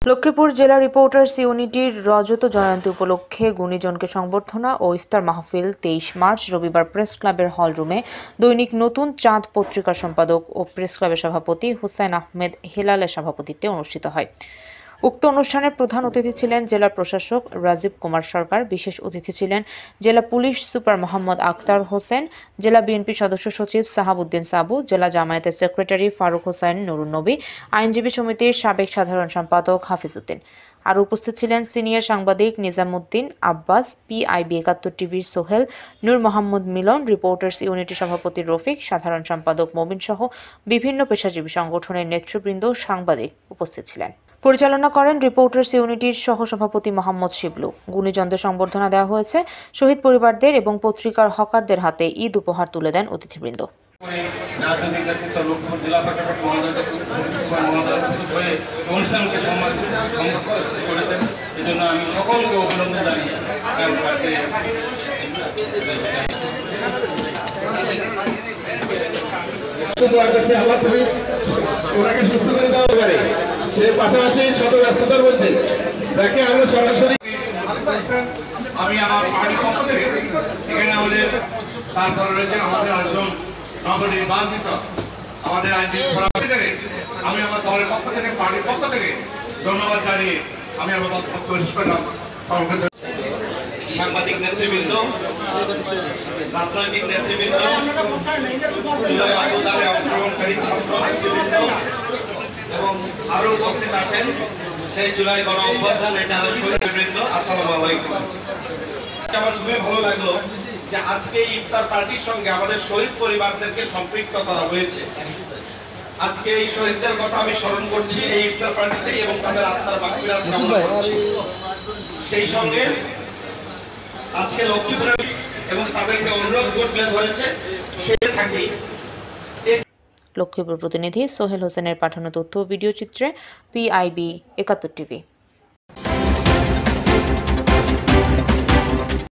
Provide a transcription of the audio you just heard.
লক্ষ্মীপুর জেলা রিপোর্টার্স ইউনিটির রজত জয়ন্তী উপলক্ষে গুণীজনকে সংবর্ধনা ও ইফতার মাহফিল 23 মার্চ রবিবার প্রেস ক্লাবের হলরুমে দৈনিক নতুন চাঁদ পত্রিকার সম্পাদক ও প্রেস ক্লাবের সভাপতি হুসাইন আহমেদ হেলালের সভাপতিত্বে অনুষ্ঠিত হয়। উক্ত অনুষ্ঠানে প্রধান অতিথি ছিলেন জেলা প্রশাসক রাজীব কুমার সরকার, বিশেষ অতিথি ছিলেন জেলা পুলিশ সুপার মোহাম্মদ আখতার হোসেন, জেলা বিএনপি সদস্য সচিব সাহাবউদ্দিন সাবু, জেলা জামায়াতের সেক্রেটারি ফারুক হোসাইন নুরুন নবী, আইনজীবী সমিতির সাবেক সাধারণ সম্পাদক হাফিজ উদ্দিন। আর উপস্থিত ছিলেন সিনিয়র সাংবাদিক নিজামুদ্দিন আব্বাস, PIB ৭১ টিভির সোহেল, নূর মোহাম্মদ মিলন, রিপোর্টার্স ইউনিটি সভাপতি রফিক, সাধারণ সম্পাদক মবিন সহ বিভিন্ন পেশাজীবী সংগঠনের নেতৃবৃন্দ, সাংবাদিক উপস্থিত ছিলেন। পরিচালনা করেন রিপোর্টার্স ইউনিটির সহসভাপতি মোহাম্মদ শিবলু। গুণীজনদের সংবর্ধনা দেওয়া হয়েছে। শহীদ পরিবারদের এবং পত্রিকার হকারদের হাতে ঈদ উপহার তুলে দেন অতিথিবৃন্দ। সে পাশাপাশি শত ব্যস্ততার মধ্যে তাকে আমরা সরাসরি আমি আমার পার্টির পক্ষ থেকে এখানে আমাদের তারপরে রয়েছে আমাদের একজন নবনির্বাচিত আমাদের আইনজীবী থেকে আমি আমার দলের পক্ষ থেকে পার্টির পক্ষ থেকে ধন্যবাদ জানিয়ে আমি আমার বক্তব্য শেষ করলাম। সাংবাদিক নেতৃবৃন্দ, রাজনৈতিক নেতৃবৃন্দ, জুলাই আন্দোলনে অংশগ্রহণকারী ছাত্র নেতৃবৃন্দ এবং আরো উপস্থিত আছেন সেই জুলাই গণ অভ্যুত্থানের যারা শহীদবৃন্দ, আসসালামু আলাইকুম। আমার খুবই ভালো লাগলো যে আজকে ইফতার পার্টির সঙ্গে আমাদের শহীদ পরিবারদেরকে সম্পৃক্ত করা হয়েছে। আজকে এই শহীদদের কথা আমি স্মরণ করছি এই ইফতার পার্টিতে এবং তাদের আত্মার মাগফিরাত কামনা করছি। সেই সঙ্গে আজকে লক্ষ্মীপুরে এবং তাদেরকে অনুরোধ করতে হয়েছে সে থাকি। লক্ষ্মীপুর প্রতিনিধি সোহেল হোসেনের পাঠানো তথ্য ও ভিডিও চিত্রে PIB ৭১ টিভি।